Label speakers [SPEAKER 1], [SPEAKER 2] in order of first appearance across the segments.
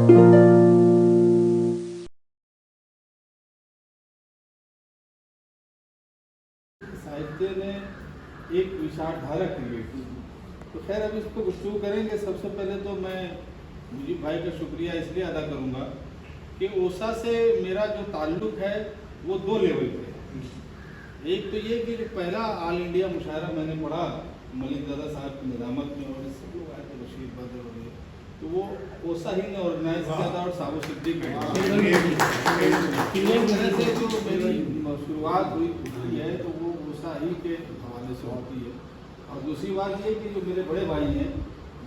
[SPEAKER 1] साहित्य ने एक विचारधारा क्रिएट की। तो खैर अब इसको गुफ्तगू करेंगे। सबसे पहले तो मैं मुजीब भाई का शुक्रिया इसलिए अदा करूंगा कि ओसा से मेरा जो ताल्लुक़ है वो दो लेवल पे है। एक तो ये कि पहला ऑल इंडिया मुशायरा मैंने पढ़ा मलिक ज़ादा साहब की निज़ामत में, और सब लोग आए थे, बशीर बद्र वगैरह, तो वो ओसा ही ने ऑर्गेनाइज किया था और साबु सिद्दीक से जो मेरी शुरुआत हुई है तो वो ओसा ही के हवाले से होती है। और दूसरी बात ये कि जो मेरे बड़े भाई हैं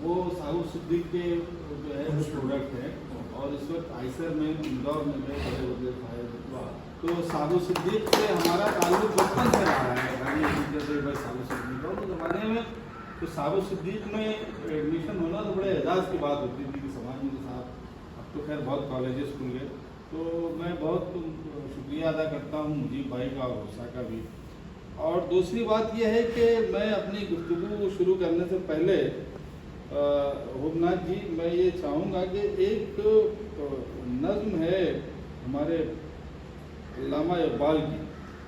[SPEAKER 1] वो साबु सिद्दीक के जो है वो प्रोडक्ट है, और इस वक्त आइसर में इंदौर में गए बड़े वजह आए। तो साबु सिद्दीक से हमारा ताल्लुक बचपन से रहा है। साबु सिद्दीक और ज़माने में तो साबु सिद्दीक में एडमिशन होना तो बड़े एजाज़ की बात होती थी कि समाज में साहब अब तो खैर बहुत कॉलेजेस खुल गए। तो मैं बहुत शुक्रिया अदा करता हूँ मुजीब भाई का और ओसा का भी। और दूसरी बात यह है कि मैं अपनी गुफ्तगू शुरू करने से पहले हुबनाथ जी मैं ये चाहूँगा कि एक नज़्म है हमारे अल्लामा इकबाल की,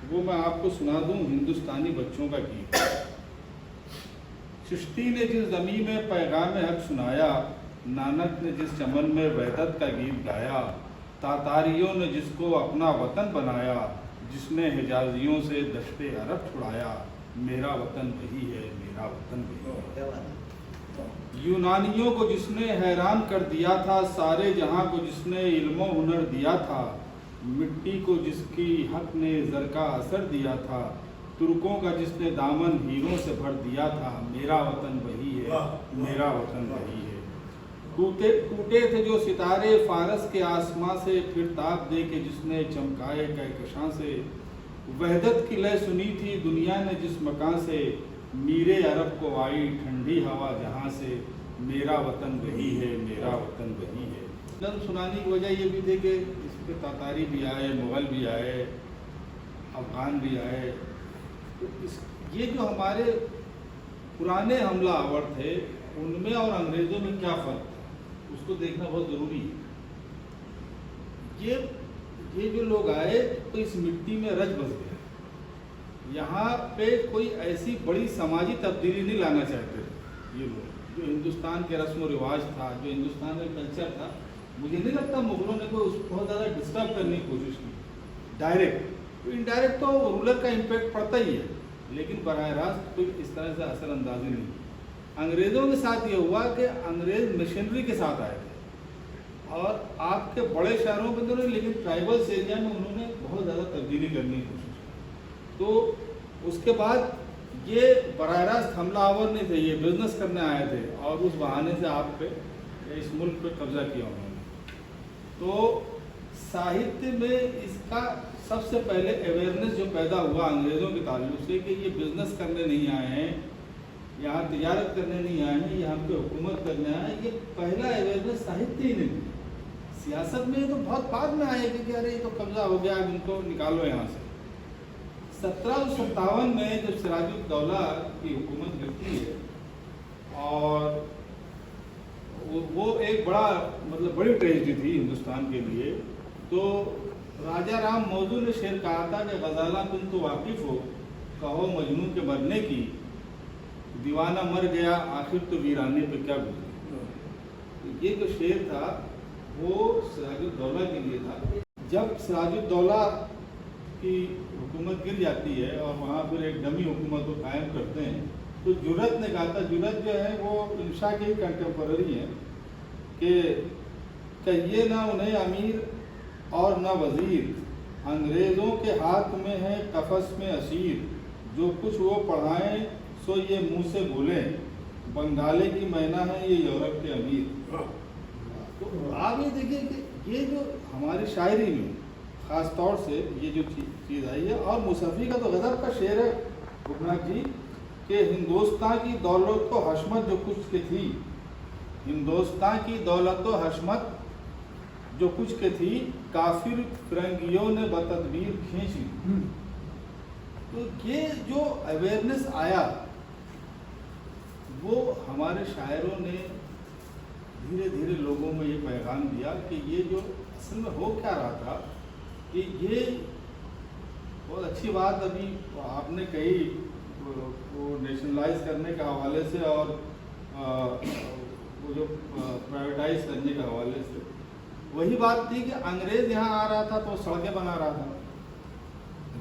[SPEAKER 1] वो मैं आपको सुना दूँ। हिंदुस्तानी बच्चों का गीत। चिश्ती ने जिस ज़मीं में पैगाम हक सुनाया, नानक ने जिस चमन में वहदत का गीत गाया, तातारियों ने जिसको अपना वतन बनाया, जिसने हिजाजियों से दश्ते अरब छुड़ाया, मेरा वतन वही है, मेरा वतन वही है। यूनानियों को जिसने हैरान कर दिया था, सारे जहां को जिसने इल्म हुनर दिया था, मिट्टी को जिसकी हक ने ज़र का असर दिया था, तुर्कों का जिसने दामन हीरों से भर दिया था, मेरा वतन वही है, मेरा वतन वही है। टूटे थे जो सितारे फारस के आसमां से, फिर ताप दे के जिसने चमकाए कहकशां से, वहदत की लय सुनी थी दुनिया ने जिस मकान से, मीरे अरब को आई ठंडी हवा जहां से, मेरा वतन वही है, मेरा वतन वही है। नज़्म सुनाने की वजह ये भी थी कि इस पर तातारी भी आए, मुग़ल भी आए, अफ़गान भी आए। तो ये जो हमारे पुराने हमला आवर थे उनमें और अंग्रेज़ों में क्या फ़र्क था उसको देखना बहुत ज़रूरी है। ये जो लोग आए तो इस मिट्टी में रच बस गए। यहाँ पे कोई ऐसी बड़ी समाजी तब्दीली नहीं लाना चाहते ये लोग। जो हिंदुस्तान के रस्म व रिवाज था, जो हिंदुस्तान का कल्चर था, मुझे नहीं लगता मुग़लों ने कोई उसको बहुत ज़्यादा डिस्टर्ब करने की कोशिश की डायरेक्ट। तो इनडायरेक्ट तो रूलर का इम्पैक्ट पड़ता ही है, लेकिन बराह रास्त कोई इस तरह से असरअंदाजी नहीं। अंग्रेज़ों के साथ ये हुआ कि अंग्रेज़ मिशनरी के साथ आए थे और आपके बड़े शहरों के अंदर, लेकिन ट्राइबल्स एरिया में उन्होंने बहुत ज़्यादा तब्दीली करने की कोशिश की। तो उसके बाद ये बराह रास्त हमलावर नहीं थे, ये बिजनेस करने आए थे और उस बहाने से आप पे इस मुल्क पे कब्जा किया उन्होंने। तो साहित्य में इसका सबसे पहले अवेयरनेस जो पैदा हुआ अंग्रेज़ों के ताल्लुक से कि ये बिज़नेस करने नहीं आए हैं, यहाँ तिजारत करने नहीं आए हैं, यहाँ पे हुकूमत करने आए हैं, ये पहला अवेयरनेस साहित्य ही नहीं। सियासत में तो बहुत बाद में आए कि अरे ये तो कब्जा हो गया, अब इनको निकालो यहाँ से। 1757 में जब सिराजुद्दौला की हुकूमत गिरती है और वो एक बड़ा बड़ी ट्रेजेडी थी हिंदुस्तान के लिए। तो राजा राम मौजू ने शेर कहा था कि गज़ाला तुम तो वाकिफ़ हो, कहो मजनू के मरने की, दीवाना मर गया आखिर तो वीराने पे क्या गुजरी। ये जो शेर था वो सिराजुद्दौला के लिए था। जब सिराजुद्दौला की हुकूमत गिर जाती है और वहाँ फिर एक डमी हुकूमत को कायम करते हैं, तो जुर्रत ने कहा था, जुर्रत जो है वो इंशा के ही कंटेम्पररी है, कि कहिए ना उन्हें अमीर और न वज़ीर, अंग्रेज़ों के हाथ में है कफस में असीर, जो कुछ वो पढ़ाएं सो ये मुंह से बोलें, बंगाले की मैना है ये यूरोप के अमीर। तो आप ये देखिए कि ये जो हमारी शायरी में ख़ास तौर से ये जो चीज़ आई है, और मुसफ़ी का तो गज़ब का शेर है हुबनाथ जी कि हिंदुस्तान की दौलत तो हशमत जो कुछ के थी, हिंदुस्तान की दौलत तो हशमत जो कुछ के थी, काफिर फिरंगियों ने बतदबीर खींच ली। तो ये जो अवेयरनेस आया वो हमारे शायरों ने धीरे धीरे लोगों में ये पैगाम दिया कि ये जो असल में हो क्या रहा था कि ये बहुत अच्छी बात अभी आपने कही वो नेशनलाइज करने के हवाले से और वो जो प्राइवेटाइज करने के हवाले से, वही बात थी कि अंग्रेज यहाँ आ रहा था तो सड़कें बना रहा था,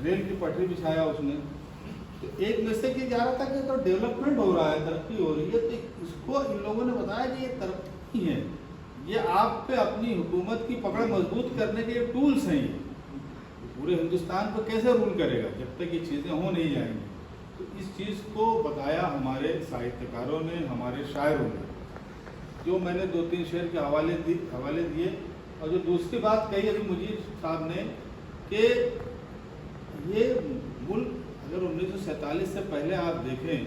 [SPEAKER 1] रेल की पटरी बिछाया उसने, तो एक मैसेज ये जा रहा था कि तो डेवलपमेंट हो रहा है, तरक्की हो रही है। तो इसको इन लोगों ने बताया कि ये तरक्की है, ये आप पे अपनी हुकूमत की पकड़ मजबूत करने के टूल्स हैं, ये पूरे हिंदुस्तान को कैसे रूल करेगा जब तक ये चीज़ें हो नहीं जाएंगी। तो इस चीज़ को बताया हमारे साहित्यकारों ने, हमारे शायरों ने, जो मैंने 2-3 शेर के हवाले दिए। और जो दूसरी बात कही अभी मुजीब साहब ने कि ये मुल्क अगर 1947 से पहले आप देखें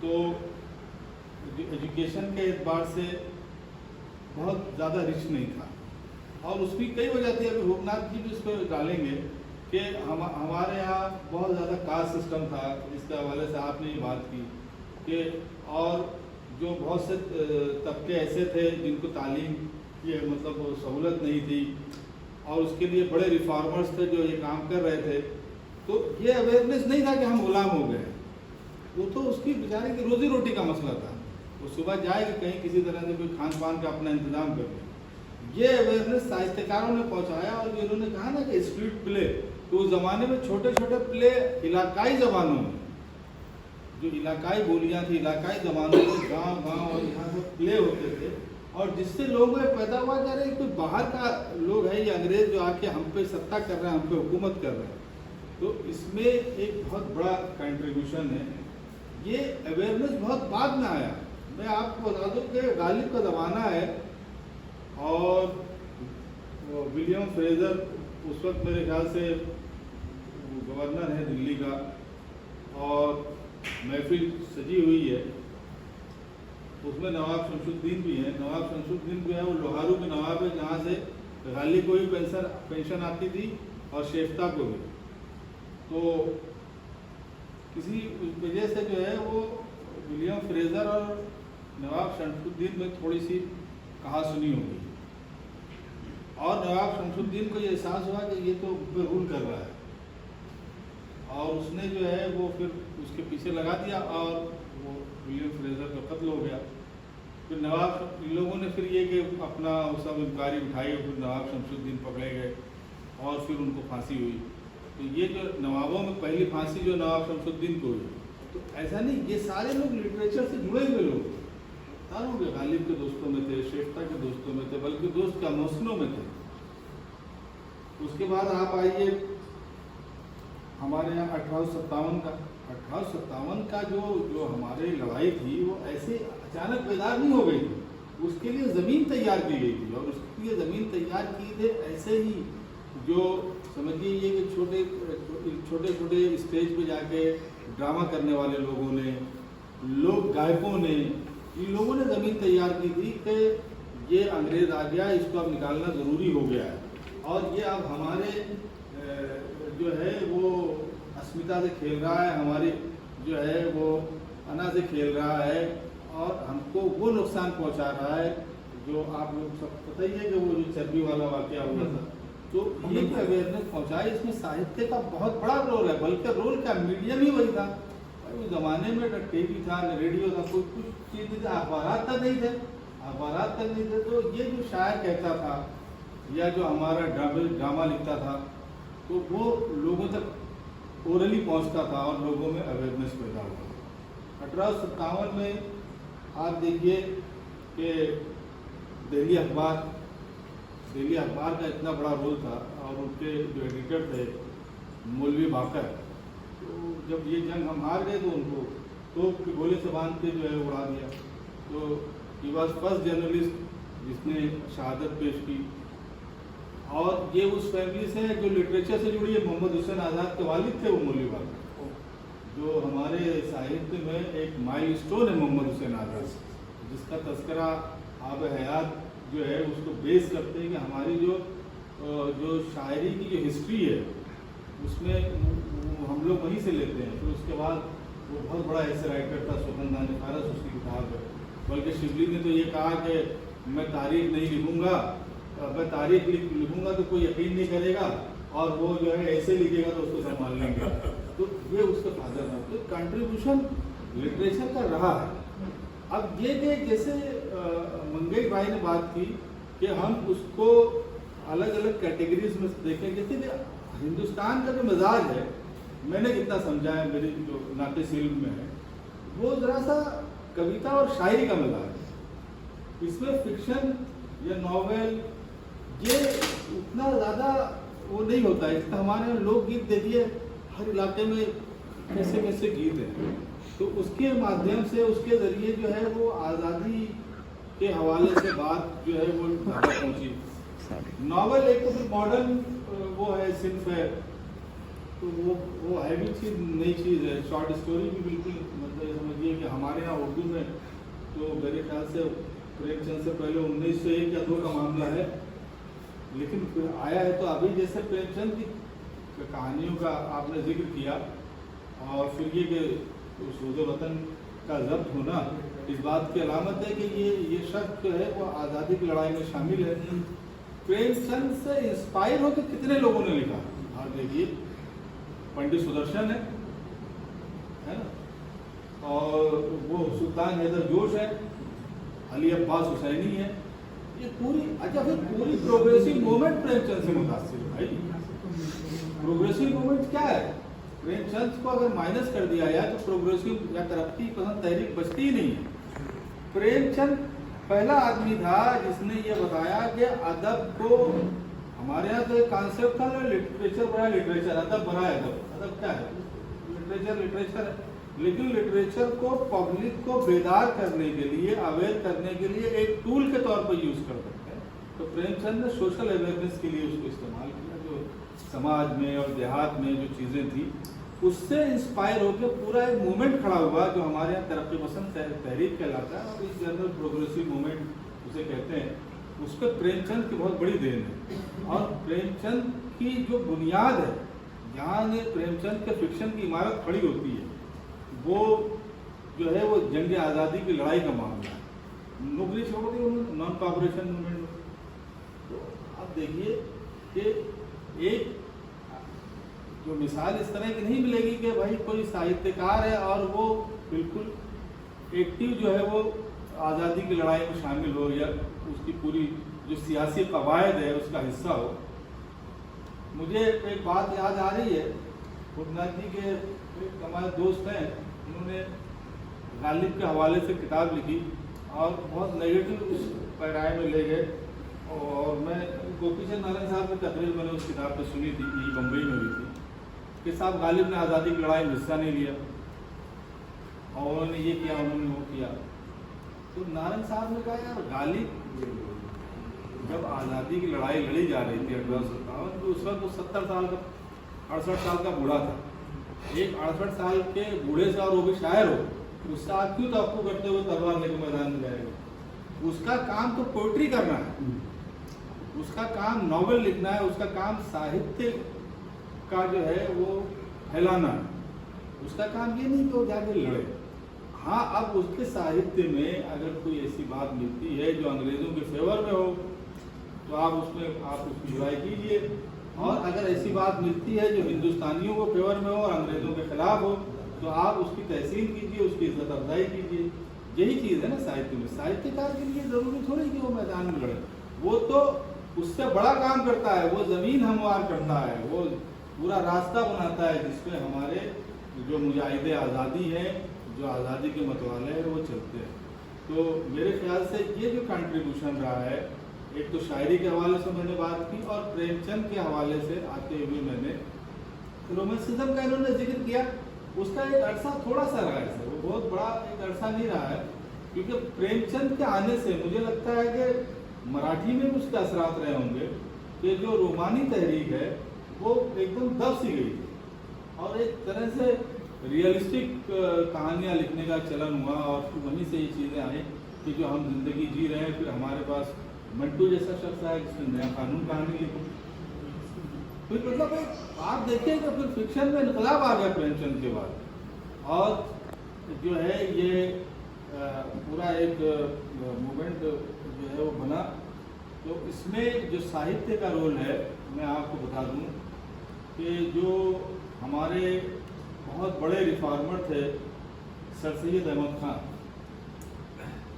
[SPEAKER 1] तो एजुकेशन के एतबार से बहुत ज़्यादा रिच नहीं था, और उसकी कई वजह थी। अभी भूपनाथ जी भी इसको डालेंगे कि हमारे यहाँ बहुत ज़्यादा कास्ट सिस्टम था, इसके हवाले से आपने ये बात की कि और जो बहुत से तबके ऐसे थे जिनको तालीम की मतलब सहूलत नहीं थी, और उसके लिए बड़े रिफॉर्मर्स थे जो ये काम कर रहे थे। तो ये अवेयरनेस नहीं था कि हम गुलाम हो गए, वो तो उसकी बेचारे की रोजी रोटी का मसला था। वो सुबह जाएगा कहीं किसी तरह से कोई खान पान का अपना इंतजाम कर ले। ये अवेयरनेस साहित्यकारों ने पहुंचाया, और इन्होंने कहा ना कि स्ट्रीट प्ले, तो उस ज़माने में छोटे छोटे प्ले इलाकाई ज़बानों में, जो इलाकाई बोलियाँ थी, इलाकाई ज़बानों में गाँव गाँव और यहाँ से प्ले होते थे, और जिससे लोगों में पैदा हुआ जा रहा है कोई बाहर का लोग है, ये अंग्रेज जो आके हम पे सत्ता कर रहे हैं, हम पे हुकूमत कर रहे हैं। तो इसमें एक बहुत बड़ा कंट्रीब्यूशन है। ये अवेयरनेस बहुत बाद में आया। मैं आपको बता दूं कि गालिब का ज़माना है, और विलियम फ्रेजर उस वक्त मेरे ख्याल से गवर्नर है दिल्ली का, और महफिल सजी हुई है, उसमें नवाब शमशुद्दीन भी है। नवाब शमशुद्दीन जो है वो लोहारू के नवाब है, जहाँ से गालिब को भी पेंशन आती थी और शेफ्ता को भी। तो किसी वजह से जो है वो विलियम फ्रेजर और नवाब शमशुद्दीन में थोड़ी सी कहा सुनी होगी, और नवाब शमशुद्दीन को ये एहसास हुआ कि ये तो ऊपर रूल कर रहा है, और उसने जो है वो फिर उसके पीछे लगा दिया, और वो विलियम फ्रेजर का कत्ल हो गया। फिर नवाब इन लोगों ने फिर ये कि अपना सब इंक्वायरी उठाई, फिर नवाब शमशुद्दीन पकड़े गए, और फिर उनको फांसी हुई। तो ये जो नवाबों में पहली फांसी जो नवाब शमशुद्दीन को हुई, तो ऐसा नहीं, ये सारे लोग लिटरेचर से जुड़े हुए लोग, सारों के गालिब के दोस्तों में थे, शेफ्ता के दोस्तों में थे, बल्कि दोस्त क्या मौसनों में थे। उसके बाद आप आइए हमारे यहाँ 1857 का जो हमारी लड़ाई थी, वो ऐसे अचानक पैदा नहीं हो गई थी, उसके लिए ज़मीन तैयार की गई थी, और उसके लिए ज़मीन तैयार की थी ऐसे ही जो समझिए ये कि छोटे छोटे स्टेज पे जाके ड्रामा करने वाले लोगों ने, लोक गायकों ने, इन लोगों ने ज़मीन तैयार की थी कि ये अंग्रेज़ आ गया, इसको अब निकालना ज़रूरी हो गया है, और ये अब हमारे जो है वो अस्मिता से खेल रहा है, हमारी जो है वो अना से खेल रहा है, और हमको वो नुकसान पहुंचा रहा है जो आप लोग सब पता ही है कि वो जो चर्बी वाला वाकया हुआ था। तो ये भी अवेयरनेस पहुंचाए, इसमें साहित्य का बहुत बड़ा रोल है, बल्कि रोल का मीडियम ही वही था। उस ज़माने में न टीवी था, न रेडियो था, कोई कुछ चीज़ थे, अखबारात तक नहीं थे, अखबारात तक नहीं थे। तो ये जो शायर कहता था या जो हमारा ड्रामा लिखता था, तो वो लोगों तक ओरली पहुंचता था, और लोगों में अवेयरनेस पैदा हुआ। 1857 में आप देखिए कि दिल्ली अखबार का इतना बड़ा रोल था, और उनके जो एडिटर थे मौलवी बाकर, तो जब ये जंग हम हार गए तो उनको तोप की गोले से बांध के जो है उड़ा दिया। तो ही वॉज फर्स्ट जर्नलिस्ट जिसने शहादत पेश की, और ये उस फैमिली से जो लिटरेचर से जुड़ी है। मोहम्मद हुसैन आज़ाद के वालिद थे वो मौलवी बाकर, जो हमारे साहित्य में एक माइलस्टोन है मोहम्मद हुसैन आज़ाद, जिसका तस्करा आब हयात जो है उसको बेस करते हैं कि हमारी जो शायरी की जो हिस्ट्री है उसमें हम लोग वहीं से लेते हैं। फिर उसके बाद वो बहुत बड़ा ऐसे राइटर था, सुगंधानी फारस उसकी किताब है, बल्कि शिवली ने तो ये कहा कि मैं तारीख नहीं लिखूंगा, मैं तारीख लिखूंगा तो कोई यकीन नहीं करेगा, और वो जो है ऐसे लिखेगा तो उसको संभाल लेंगे। तो ये उसके फादर था, तो कंट्रीब्यूशन लिटरेचर का रहा है। अब ये जैसे मंगेश भाई ने बात की कि हम उसको अलग अलग कैटेगरीज में देखें, जैसे कि हिंदुस्तान का जो मिजाज है, मैंने जितना समझा है, मेरी जो नातिस इल्म में है, वो जरा सा कविता और शायरी का मिजाज है। इसमें फिक्शन या नॉवेल ये उतना ज़्यादा वो नहीं होता है। इसका हमारे यहाँ लोकगीत देखिए, हर इलाके में कैसे कैसे गीत हैं, तो उसके माध्यम से, उसके ज़रिए जो है वो आज़ादी के हवाले से बात जो है वो ज़्यादा पहुँची। नॉवेल एक तो फिर मॉडर्न वो है, सिर्फ है, तो वो है भी चीज़, नई चीज़ है। शॉर्ट स्टोरी भी बिल्कुल, मतलब समझिए कि हमारे यहाँ उर्दू में तो मेरे ख्याल से प्रेमचंद से पहले 1901 या 2 का मामला है, लेकिन फिर आया है तो अभी। जैसे प्रेमचंद की कहानियों का आपने जिक्र किया, और फिर ये कि सूद वतन का जब्त होना इस बात की अलामत है कि ये शख्स जो है वो आज़ादी की लड़ाई में शामिल है। प्रेमचंद से इंस्पायर होकर कितने लोगों ने लिखा, आप देखिए, पंडित सुदर्शन है ना, और वो सुल्तान हैदर जोश है, अली अब्बास हुसैनी है, ये पूरी। अच्छा, फिर पूरी प्रोग्रेसिव मूवमेंट प्रेमचंद से मुतासिर है भाई। प्रोग्रेसिव मूवमेंट क्या है? प्रेमचंद को अगर माइनस कर दिया जाए तो प्रोग्रेसिव या तरक्की पसंद तहरीक बचती ही नहीं है। प्रेमचंद पहला आदमी था जिसने ये बताया कि अदब को, हमारे यहाँ तो एक कॉन्सेप्ट था ना, लिटरेचर बना लिटरेचर, अदब बना अदब। अदब क्या है? लिटरेचर है, लेकिन लिटरेचर को पब्लिक को बेदार करने के लिए, अवेयर करने के लिए एक टूल के तौर पर यूज कर सकते हैं। तो प्रेमचंद ने सोशल अवेयरनेस के लिए उसको इस्तेमाल किया, जो समाज में और देहात में जो चीज़ें थी उससे इंस्पायर होकर पूरा एक मूवमेंट खड़ा हुआ जो हमारे यहाँ तरक्की पसंद तहरीक कहलाता है, और इस जनरल प्रोग्रेसिव मूवमेंट उसे कहते हैं। उस पर प्रेमचंद की बहुत बड़ी देन है। और प्रेमचंद की जो बुनियाद है, जहाँ ने प्रेमचंद के फिक्शन की इमारत खड़ी होती है, वो जो है वो जंग आज़ादी की लड़ाई का मामला है। नौकरी छोड़ दी उन्होंने, नॉन कॉपरेशन मूवमेंट। तो आप देखिए कि एक जो मिसाल इस तरह की नहीं मिलेगी कि भाई कोई साहित्यकार है और वो बिल्कुल एक्टिव जो है वो आज़ादी की लड़ाई में शामिल हो, या उसकी पूरी जो सियासी कवायद है उसका हिस्सा हो। मुझे एक बात याद आ रही है, खुदनाथ जी के एक हमारे दोस्त हैं, उन्होंने गालिब के हवाले से किताब लिखी और बहुत नेगेटिव उस पैराए में ले गए। और मैं गोपीचंद नारायण साहब की तकरीर मैंने उस किताब पर सुनी थी, यही बम्बई में हुई थी, कि साहब गालिब ने आज़ादी की लड़ाई में हिस्सा नहीं लिया, और उन्होंने ये किया, उन्होंने वो किया। तो नारायण साहब ने कहा, यार गालिब जब आज़ादी की लड़ाई लड़ी जा रही थी 1857, तो उस वक्त वो 70 साल का, 68 साल का बूढ़ा था। एक 68 साल के बूढ़े से, और वो भी शायर हो, उससे आप क्यों तवक्को करते हुए तलवार लेकर मैदान में जाएगा? उसका काम तो पोइट्री करना है, उसका काम नॉवेल लिखना है, उसका काम साहित्य का जो है वो फैलाना है। उसका काम ये नहीं कि वो जाके लड़े। हाँ, अब उसके साहित्य में अगर कोई ऐसी बात मिलती है जो अंग्रेज़ों के फेवर में हो, तो आप उसकी बुराई कीजिए, और अगर ऐसी बात मिलती है जो हिंदुस्तानियों को फेवर में हो और अंग्रेज़ों के खिलाफ हो, तो आप उसकी तहसीन कीजिए, उसकी इज्जत अफजाई कीजिए। यही चीज़ है ना साहित्य में। साहित्यकार के लिए ज़रूरी थोड़ी कि वो मैदान में लड़े, वो तो उससे बड़ा काम करता है, वो ज़मीन हमवार करता है, वो पूरा रास्ता बनाता है जिसमें हमारे जो मुजाहिदे आज़ादी हैं, जो आज़ादी के मतवाले हैं, वो चलते हैं। तो मेरे ख्याल से ये जो कंट्रीब्यूशन रहा है, एक तो शायरी के हवाले से मैंने बात की, और प्रेमचंद के हवाले से आते हुए मैंने रोमांसिज्म का इन्होंने जिक्र किया। उसका एक अरसा थोड़ा सा रहा है सर, वो बहुत बड़ा एक अरसा नहीं रहा है, क्योंकि प्रेमचंद के आने से मुझे लगता है कि मराठी में भी उसके असरात रहे होंगे कि जो रोमानी तहरीक है वो एकदम दब सी गई, और एक तरह से रियलिस्टिक कहानियाँ लिखने का चलन हुआ, और फिर वहीं से ये चीज़ें आई कि जो हम जिंदगी जी रहे हैं, फिर हमारे पास मंटू जैसा शख्स आया जिसने नया कानून कहानी लिखी। फिर मतलब आप देखिए कि फिर फिक्शन में इनकलाब आ गया प्रेमचंद के बाद, और जो है ये पूरा एक मूवमेंट जो है वो बना। तो इसमें जो साहित्य का रोल है, मैं आपको बता दूं कि जो हमारे बहुत बड़े रिफॉर्मर थे सर सैयद अहमद खान,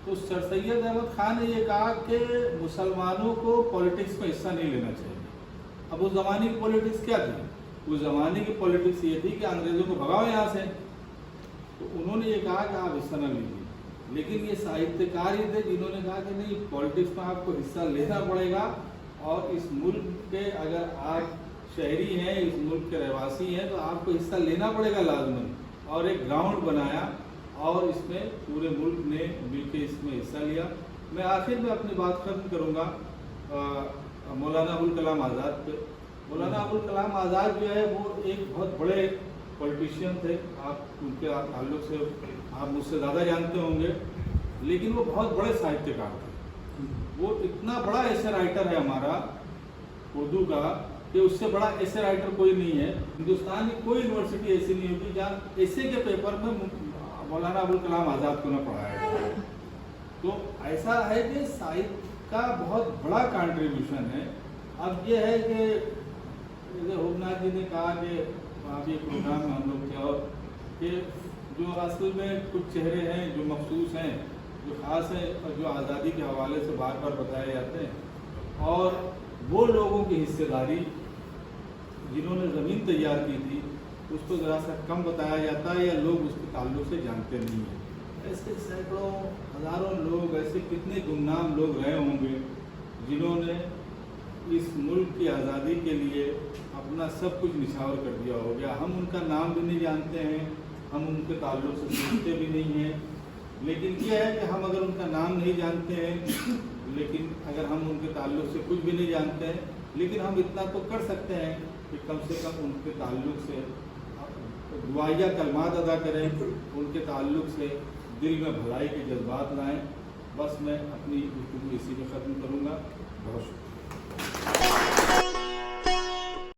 [SPEAKER 1] तो सर सैयद अहमद खान ने ये कहा कि मुसलमानों को पॉलिटिक्स में हिस्सा नहीं लेना चाहिए। अब उस ज़माने की पॉलिटिक्स क्या थी? उस ज़माने की पॉलिटिक्स ये थी कि अंग्रेज़ों को भगाओ यहाँ से। तो उन्होंने ये कहा कि आप हिस्सा न लीजिए, लेकिन ये साहित्यकार ही थे जिन्होंने कहा कि नहीं, पॉलिटिक्स में आपको हिस्सा लेना पड़ेगा, और इस मुल्क के अगर आप शहरी हैं, इस मुल्क के रहवासी हैं, तो आपको हिस्सा लेना पड़ेगा लाजमन। और एक ग्राउंड बनाया और इसमें पूरे मुल्क ने मिलकर इसमें हिस्सा लिया। मैं आखिर में अपनी बात खत्म करूँगा मौलाना अबुल कलाम आज़ाद पे। मौलाना अबुल कलाम आज़ाद जो है वो एक बहुत बड़े पॉलिटिशियन थे। आप उनके ताल्लुक से आप मुझसे ज़्यादा जानते होंगे, लेकिन वो बहुत बड़े साहित्यकार थे। वो इतना बड़ा ऐसे राइटर है हमारा उर्दू का कि उससे बड़ा ऐसे राइटर कोई नहीं है। हिंदुस्तान की कोई यूनिवर्सिटी ऐसी नहीं होगी जहाँ ऐसे के पेपर में मौलाना अबुल कलाम आज़ाद को न पढ़ाया जाए। तो ऐसा है कि साहित्य का बहुत बड़ा कंट्रीब्यूशन है। अब ये है कि जैसे होमनाथ जी ने कहा कि अभी प्रोग्राम में हम लोग क्या, कि जो असल में कुछ चेहरे हैं जो मखसूस हैं, जो ख़ास हैं, और जो आज़ादी के हवाले से बार बार बताए जाते हैं, और वो लोगों की हिस्सेदारी जिन्होंने ज़मीन तैयार की थी उसको ज़रा सा कम बताया जाता है, या लोग उसके ताल्लुक से जानते नहीं हैं। ऐसे सैकड़ों हज़ारों लोग, ऐसे कितने गुमनाम लोग रहे होंगे जिन्होंने इस मुल्क की आज़ादी के लिए अपना सब कुछ निछावर कर दिया हो गया। हम उनका नाम भी नहीं जानते हैं, हम उनके ताल्लुक से सुनते भी नहीं हैं, लेकिन यह है कि हम अगर उनका नाम नहीं जानते हैं, लेकिन अगर हम उनके ताल्लुक से कुछ भी नहीं जानते हैं, लेकिन हम इतना तो कर सकते हैं कि कम से कम उनके ताल्लुक से दुआया कलमात अदा करें, उनके ताल्लुक से दिल में भलाई के जज्बात लाएं। बस मैं अपनी गुफ्तगू इसी में ख़त्म करूँगा। बहुत शुक्रिया।